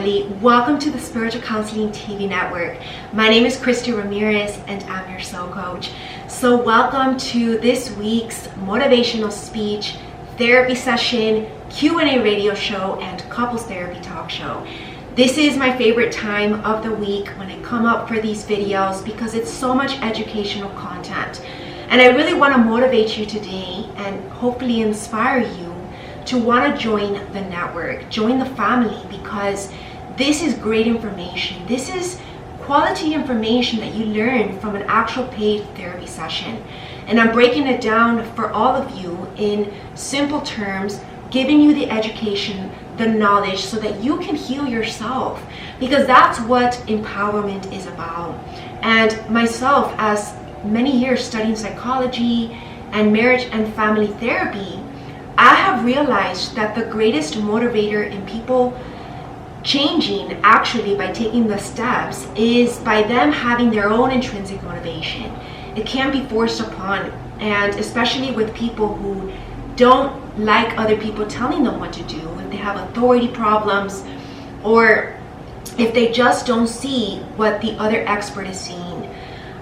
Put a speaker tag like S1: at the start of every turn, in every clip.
S1: everybody. Welcome to the Spiritual Counseling TV network. My name is Christie Ramirez and I'm your soul coach. So welcome to this week's motivational speech, therapy session, Q&A radio show, and couples therapy talk show. This is my favorite time of the week when I come up for these videos because it's so much educational content. And I really want to motivate you today and hopefully inspire you to want to join the network, join the family, because this is great information. This is quality information that you learn from an actual paid therapy session. And I'm breaking it down for all of you in simple terms, giving you the education, the knowledge, so that you can heal yourself, because that's what empowerment is about. And myself, as many years studying psychology and marriage and family therapy, I have realized that the greatest motivator in people changing actually by taking the steps is by them having their own intrinsic motivation. It can't be forced upon, and especially with people who don't like other people telling them what to do, if they have authority problems, or if they just don't see what the other expert is seeing.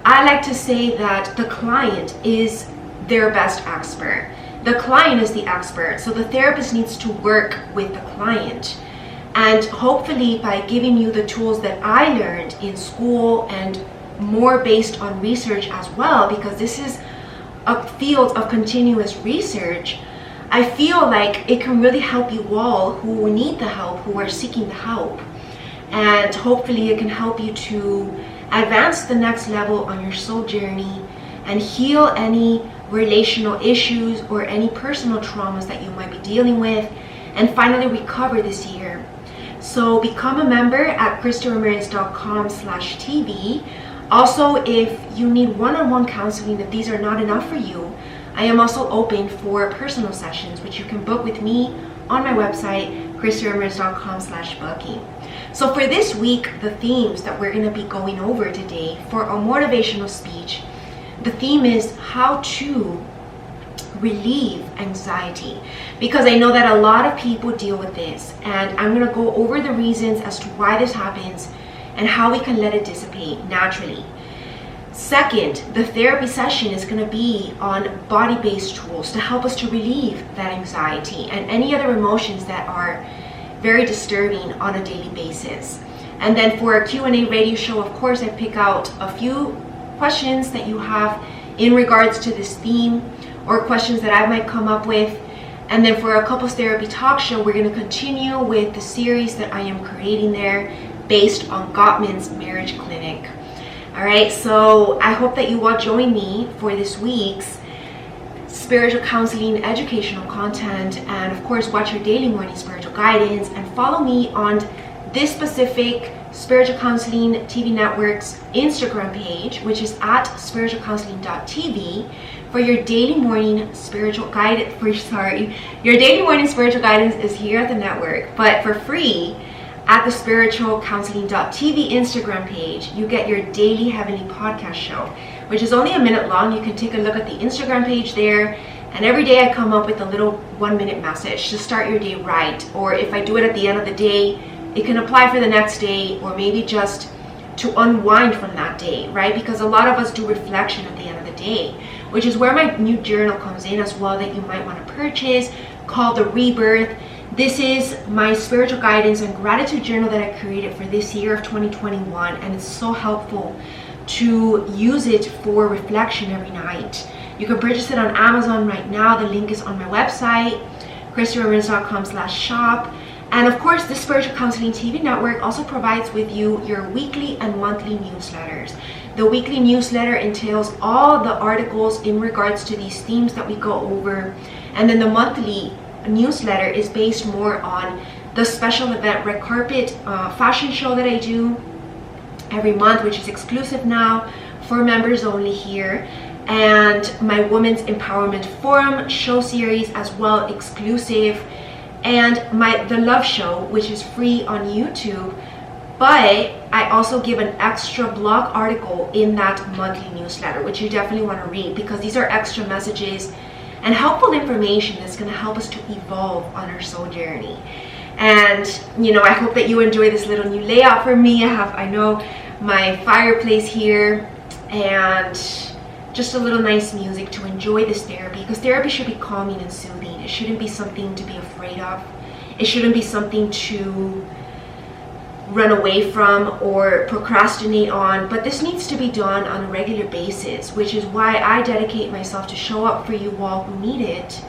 S1: I like to say that the client is their best expert. The client is the expert, so the therapist needs to work with the client. And hopefully by giving you the tools that I learned in school and more based on research as well, because this is a field of continuous research, I feel like it can really help you all who need the help, who are seeking the help. And hopefully it can help you to advance the next level on your soul journey and heal any relational issues or any personal traumas that you might be dealing with, and finally recover this year. So become a member at christieramirez.com/TV. Also, if you need one-on-one counseling, if these are not enough for you, I am also open for personal sessions, which you can book with me on my website, christieramirez.com/booking. So for this week, the themes that we're going to be going over today for a motivational speech, the theme is how to relieve anxiety, because I know that a lot of people deal with this, and I'm going to go over the reasons as to why this happens and how we can let it dissipate naturally. Second, the therapy session is going to be on body-based tools to help us to relieve that anxiety and any other emotions that are very disturbing on a daily basis. And then for a Q&A radio show, of course, I pick out a few questions that you have in regards to this theme, or questions that I might come up with. And then for a couples therapy talk show, we're going to continue with the series that I am creating there based on Gottman's marriage clinic. All right, so I hope that you will join me for this week's spiritual counseling educational content, and of course watch your daily morning spiritual guidance, and follow me on this specific Spiritual Counseling TV Network's Instagram page, which is at spiritualcounseling.tv, for your daily morning spiritual guidance. Your daily morning spiritual guidance is here at the network, but for free at the spiritualcounseling.tv Instagram page, you get your daily heavenly podcast show, which is only a minute long. You can take a look at the Instagram page there, and every day I come up with a little 1-minute message to start your day right, or if I do it at the end of the day, it can apply for the next day, or maybe just to unwind from that day, right? Because a lot of us do reflection at the end of the day, which is where my new journal comes in as well, that you might want to purchase, called The Rebirth. This is my spiritual guidance and gratitude journal that I created for this year of 2021, and it's so helpful to use it for reflection every night. You can purchase it on Amazon right now. The link is on my website, christieramirez.com/shop. And of course, the Spiritual Counseling TV Network also provides with you your weekly and monthly newsletters. The weekly newsletter entails all the articles in regards to these themes that we go over. And then the monthly newsletter is based more on the special event red carpet fashion show that I do every month, which is exclusive now for members only here. And my Women's Empowerment Forum show series as well, exclusive. And the love show, which is free on YouTube, but I also give an extra blog article in that monthly newsletter, which you definitely want to read, because these are extra messages and helpful information that's going to help us to evolve on our soul journey. And I hope that you enjoy this little new layout for me. I know my fireplace here and just a little nice music to enjoy this therapy, because therapy should be calming and soothing. It shouldn't be something to be afraid of. It shouldn't be something to run away from or procrastinate on, but this needs to be done on a regular basis, which is why I dedicate myself to show up for you all who need it.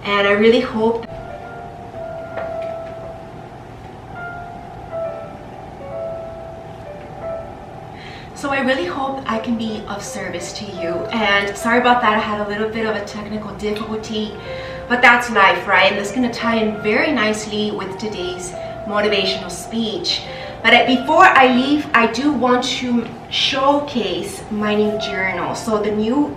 S1: And I really hope I can be of service to you. And sorry about that, I had a little bit of a technical difficulty, but that's life, right? And that's going to tie in very nicely with today's motivational speech. But before I leave, I do want to showcase my new journal. So the new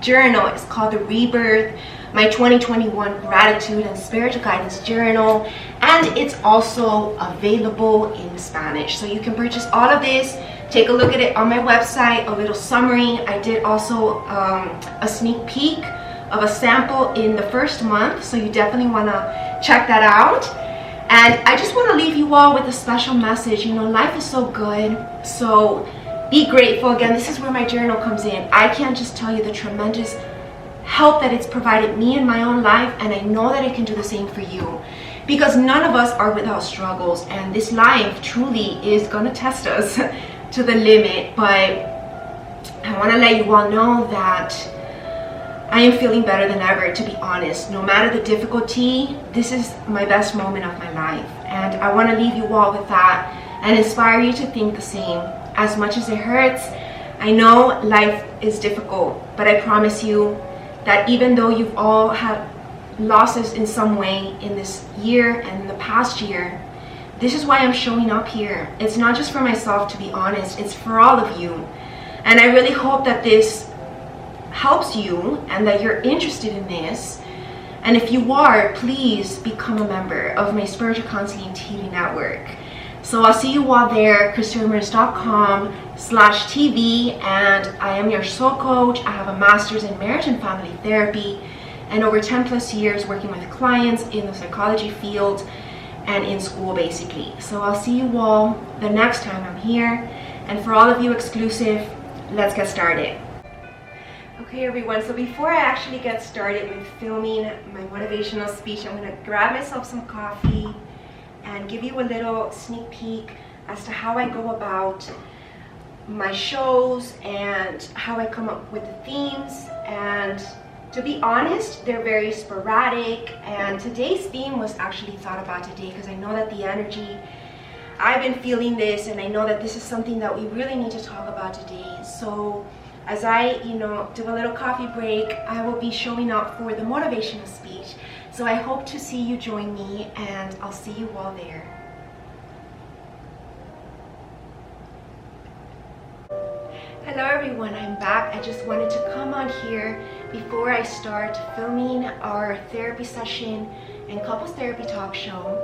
S1: journal is called The Rebirth, my 2021 Gratitude and Spiritual Guidance Journal, and it's also available in Spanish. So you can purchase all of this. Take a look at it on my website, a little summary. I did also a sneak peek of a sample in the first month, so you definitely want to check that out. And I just want to leave you all with a special message. Life is so good, so be grateful. Again, this is where my journal comes in. I can't just tell you the tremendous help that it's provided me in my own life, and I know that it can do the same for you, because none of us are without struggles, and this life truly is going to test us to the limit. But I want to let you all know that I am feeling better than ever, to be honest. No matter the difficulty, this is my best moment of my life. And I want to leave you all with that and inspire you to think the same. As much as it hurts, I know life is difficult, but I promise you that even though you've all had losses in some way in this year and in the past year, this is why I'm showing up here. It's not just for myself, to be honest, it's for all of you. And I really hope that this helps you and that you're interested in this. And if you are, please become a member of my Spiritual Counseling TV network. So I'll see you all there, ChristieRamirez.com/TV, and I am your soul coach. I have a master's in marriage and family therapy and over 10 plus years working with clients in the psychology field and in school, basically. So I'll see you all the next time I'm here. And for all of you exclusive, let's get started. Okay everyone, so before I actually get started with filming my motivational speech, I'm going to grab myself some coffee and give you a little sneak peek as to how I go about my shows and how I come up with the themes. And to be honest, they're very sporadic, and today's theme was actually thought about today because I know that the energy, I've been feeling this, and I know that this is something that we really need to talk about today. So as I do a little coffee break, I will be showing up for the motivational speech. So I hope to see you join me, and I'll see you all there. Hello everyone, I'm back. I just wanted to come on here before I start filming our therapy session and couples therapy talk show.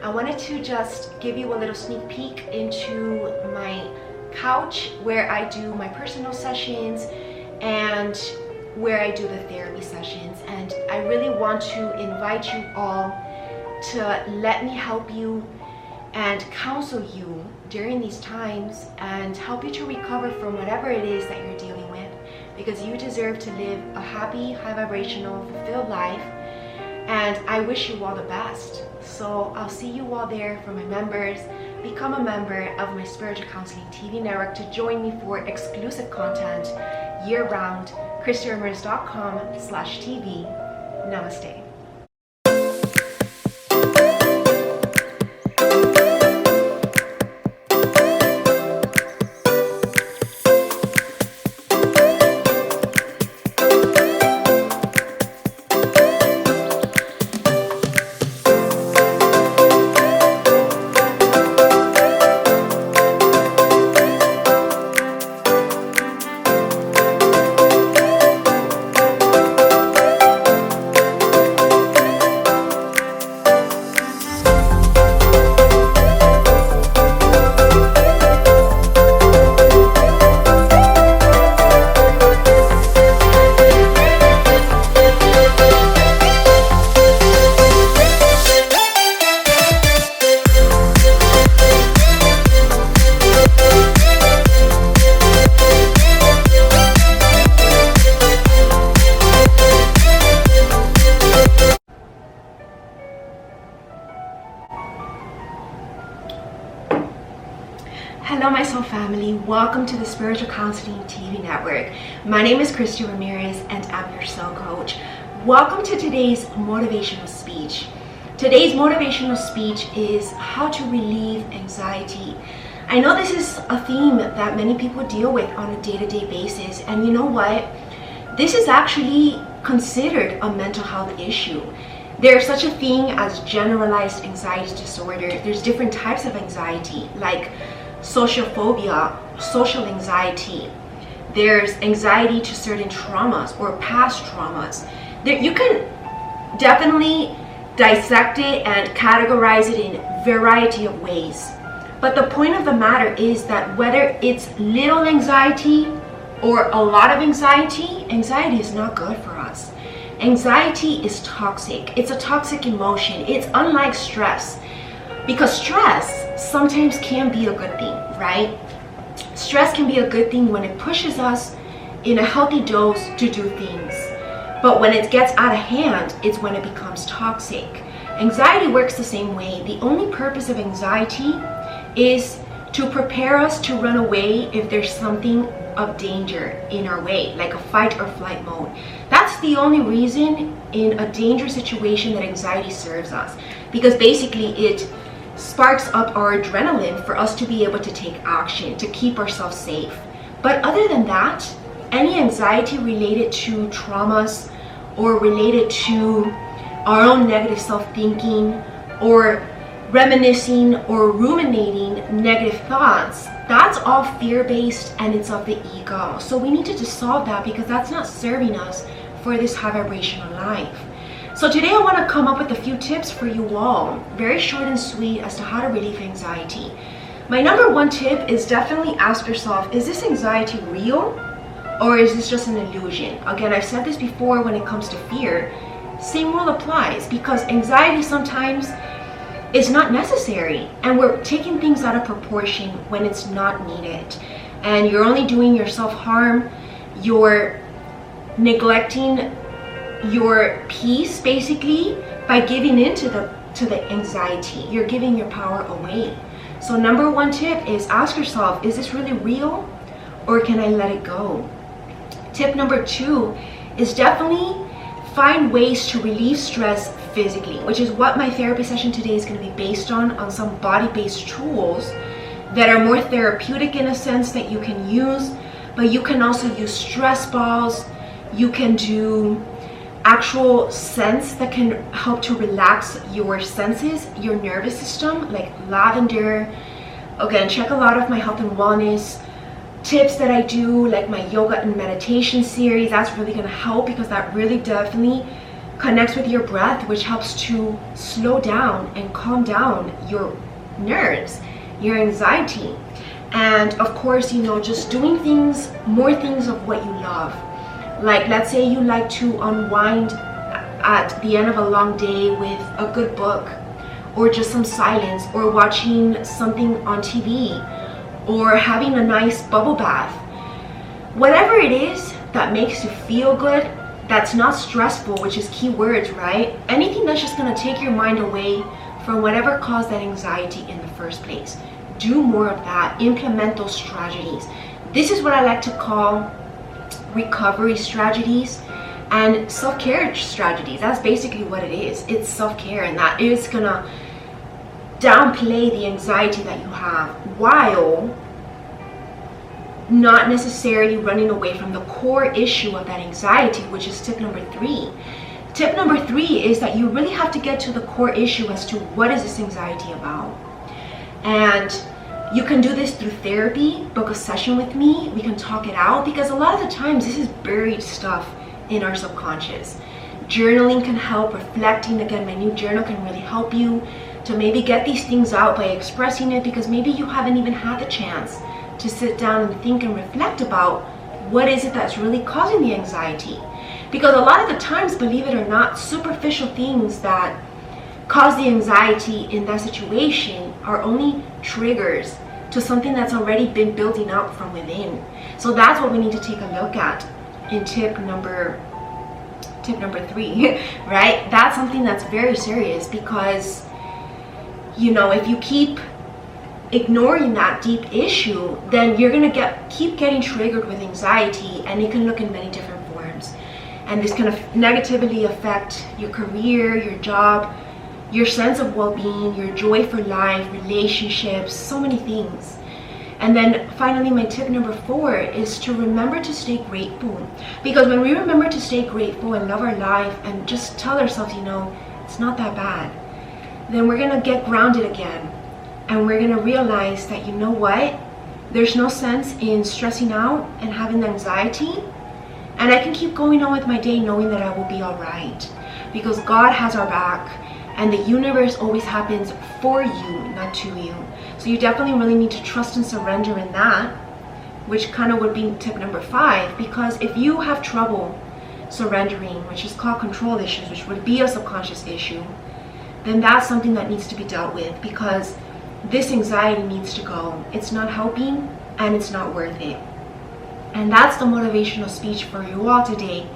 S1: I wanted to just give you a little sneak peek into my couch where I do my personal sessions and where I do the therapy sessions. And I really want to invite you all to let me help you and counsel you during these times and help you to recover from whatever it is that you're dealing with, because you deserve to live a happy, high vibrational, fulfilled life, and I wish you all the best. So I'll see you all there. For my members, become a member of my Spiritual Counseling TV network to join me for exclusive content year-round. ChristieRamirez.com/TV. Namaste. Hello, my soul family. Welcome to the Spiritual Counseling TV network. My name is Christie Ramirez and I'm your soul coach. Welcome to today's motivational speech. Today's motivational speech is how to relieve anxiety. I know this is a theme that many people deal with on a day-to-day basis, and you know what? This is actually considered a mental health issue. There's such a thing as generalized anxiety disorder. There's different types of anxiety, like social phobia, social anxiety. There's anxiety to certain traumas or past traumas. You can definitely dissect it and categorize it in a variety of ways. But the point of the matter is that whether it's little anxiety or a lot of anxiety, anxiety is not good for us. Anxiety is toxic. It's a toxic emotion. It's unlike stress. Because stress sometimes can be a good thing, right? Stress can be a good thing when it pushes us in a healthy dose to do things. But when it gets out of hand, it's when it becomes toxic. Anxiety works the same way. The only purpose of anxiety is to prepare us to run away if there's something of danger in our way, like a fight or flight mode. That's the only reason in a dangerous situation that anxiety serves us, because basically it sparks up our adrenaline for us to be able to take action, to keep ourselves safe. But other than that, any anxiety related to traumas or related to our own negative self-thinking or reminiscing or ruminating negative thoughts, that's all fear-based and it's of the ego. So we need to dissolve that because that's not serving us for this high vibrational life. So today I want to come up with a few tips for you all, very short and sweet, as to how to relieve anxiety. My number one tip is definitely ask yourself, is this anxiety real or is this just an illusion? Again, I've said this before when it comes to fear. Same rule applies, because anxiety sometimes is not necessary and we're taking things out of proportion when it's not needed. And you're only doing yourself harm. You're neglecting your peace basically by giving in to the anxiety. You're giving your power away. So number one tip is ask yourself, is this really real or can I let it go? Tip number two is definitely find ways to relieve stress physically, which is what my therapy session today is going to be based on some body-based tools that are more therapeutic in a sense that you can use, but you can also use stress balls. You can do actual scents that can help to relax your senses, your nervous system, like lavender. Again, check a lot of my health and wellness tips that I do, like my yoga and meditation series. That's really going to help because that really definitely connects with your breath, which helps to slow down and calm down your nerves, your anxiety. And of course, just doing things, more things of what you love. Like, let's say you like to unwind at the end of a long day with a good book, or just some silence, or watching something on TV, or having a nice bubble bath. Whatever it is that makes you feel good, that's not stressful, which is key words, right? Anything that's just gonna take your mind away from whatever caused that anxiety in the first place. Do more of that. Implement those strategies. This is what I like to call recovery strategies and self-care strategies. That's basically what it is. It's self-care, and that is gonna downplay the anxiety that you have while not necessarily running away from the core issue of that anxiety, which is tip number three. Tip number three is that you really have to get to the core issue as to what is this anxiety about. And you can do this through therapy. Book a session with me. We can talk it out, because a lot of the times this is buried stuff in our subconscious. Journaling can help. Reflecting, again, my new journal can really help you to maybe get these things out by expressing it, because maybe you haven't even had the chance to sit down and think and reflect about what is it that's really causing the anxiety. Because a lot of the times, believe it or not, superficial things that cause the anxiety in that situation are only triggers to something that's already been building up from within. So that's what we need to take a look at in tip number 3, right? That's something that's very serious, because if you keep ignoring that deep issue, then you're going to keep getting triggered with anxiety, and it can look in many different forms. And this can negatively affect your career, your job, your sense of well-being, your joy for life, relationships, so many things. And then finally, my tip number 4 is to remember to stay grateful. Because when we remember to stay grateful and love our life and just tell ourselves, it's not that bad, then we're going to get grounded again. And we're going to realize that, there's no sense in stressing out and having anxiety. And I can keep going on with my day knowing that I will be all right. Because God has our back. And the universe always happens for you, not to you. So you definitely really need to trust and surrender in that, which kind of would be tip number 5. Because if you have trouble surrendering, which is called control issues, which would be a subconscious issue, then that's something that needs to be dealt with, because this anxiety needs to go. It's not helping, and it's not worth it. And that's the motivational speech for you all today.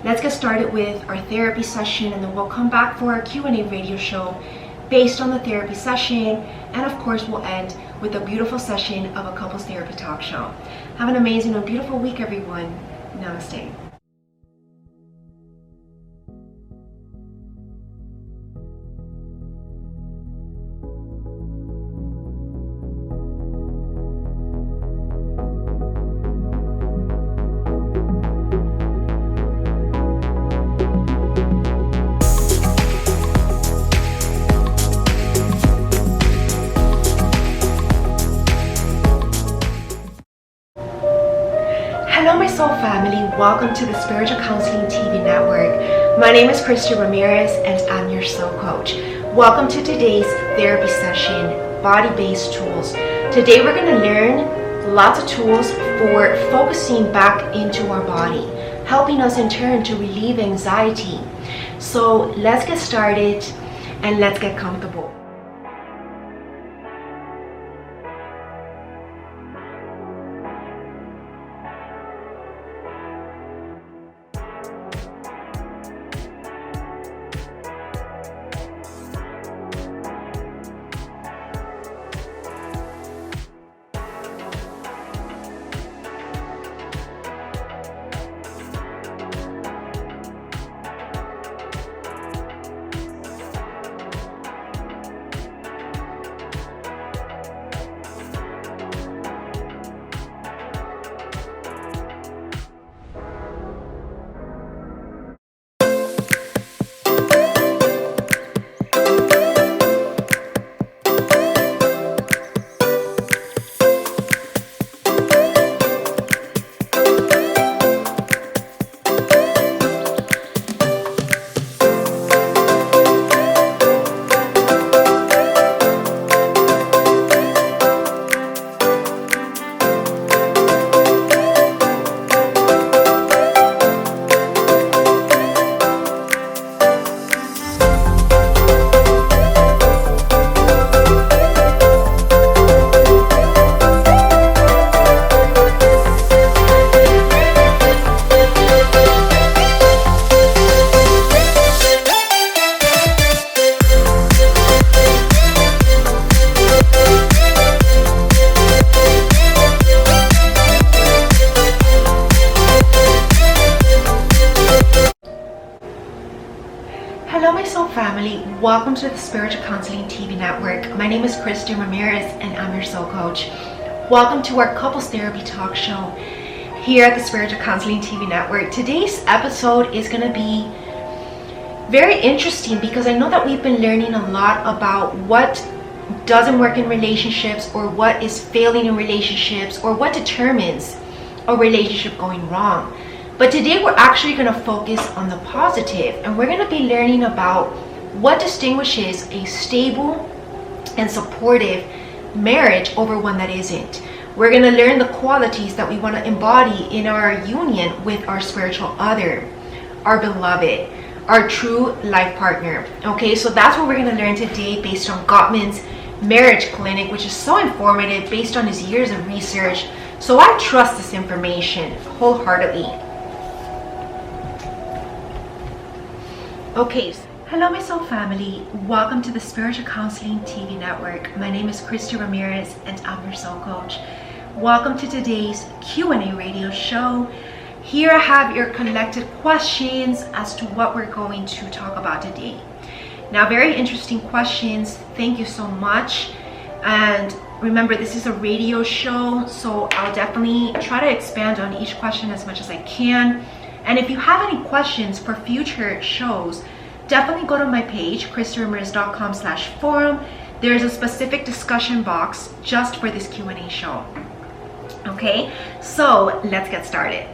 S1: Let's get started with our therapy session, and then we'll come back for our Q&A radio show based on the therapy session. And of course, we'll end with a beautiful session of a couples therapy talk show. Have an amazing and beautiful week, everyone. Namaste. Hello my soul family, welcome to the Spiritual Counseling TV network. My name is Christie Ramirez and I'm your soul coach. Welcome to today's therapy session, body-based tools. Today we're going to learn lots of tools for focusing back into our body, helping us in turn to relieve anxiety. So let's get started and let's get comfortable. Hello my soul family, welcome to the Spiritual Counseling TV network. My name is Christie Ramirez and I'm your soul coach. Welcome to our couples therapy talk show here at the Spiritual Counseling TV network. Today's episode is going to be very interesting because I know that we've been learning a lot about what doesn't work in relationships, or what is failing in relationships, or what determines a relationship going wrong. But today we're actually going to focus on the positive, and we're going to be learning about what distinguishes a stable and supportive marriage over one that isn't. We're going to learn the qualities that we want to embody in our union with our spiritual other, our beloved, our true life partner. Okay, so that's what we're going to learn today based on Gottman's marriage clinic, which is so informative based on his years of research. So I trust this information wholeheartedly. Okay, Hello, my soul family. Welcome to the Spiritual Counseling TV network. My name is Christie Ramirez and I'm your soul coach. Welcome to today's Q&A radio show. Here I have your collected questions as to what we're going to talk about today. Now, very interesting questions. Thank you so much. And remember, this is a radio show, so I'll definitely try to expand on each question as much as I can. And if you have any questions for future shows, definitely go to my page, christieramirez.com/forum. There's a specific discussion box just for this Q&A show. Okay, so let's get started.